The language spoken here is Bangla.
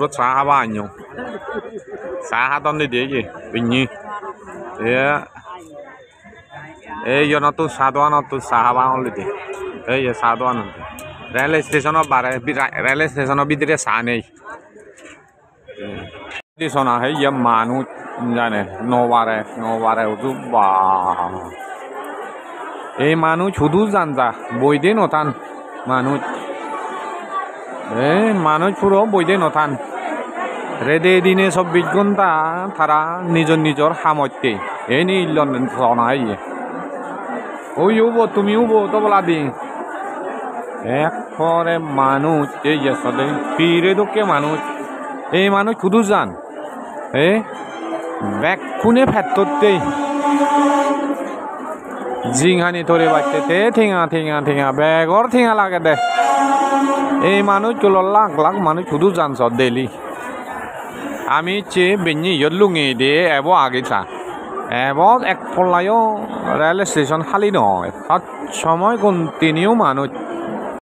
Rất xa ba nhiều xa hát tao đi để gì bình nhi thế ấy giờ nó tu xa đoan nó tu xa ba only đi ấy giờ xa đoan nó railway station nó bare railway station nó ভিতরে xa নেই đi শোনা है ये মানুষ জানে নোবারে উঠু বা এই মানুষ শুধু জানতা বই দে নথান মানুষ মানুষ পুরো বই দে নথান রেডে দিনে 24 ঘন্টা তারা নিজর সামর্থ্যে এই নি শোনা है ওই উবো তুমি উবো তো বলা দি এক পরে মানুষ এই যে সদে পীরে দোকে মানুষ এই মানুষ শুধু জান ব্যাগ খুনে ফেরততে জিংহানি ধরে বাচ্চাতে ঠেঙা ব্যাগর ঠেঙা লাগে দে এই মানুষ চলো লাখ মানুষ শুধু জানছ ডেলি আমি চে বেঞ্জি লুঙে দিয়ে এব আগে চা এব এক পল্লায়ও রেল স্টেশন খালি নয় সব সময় কন্টিনিউ মানুষ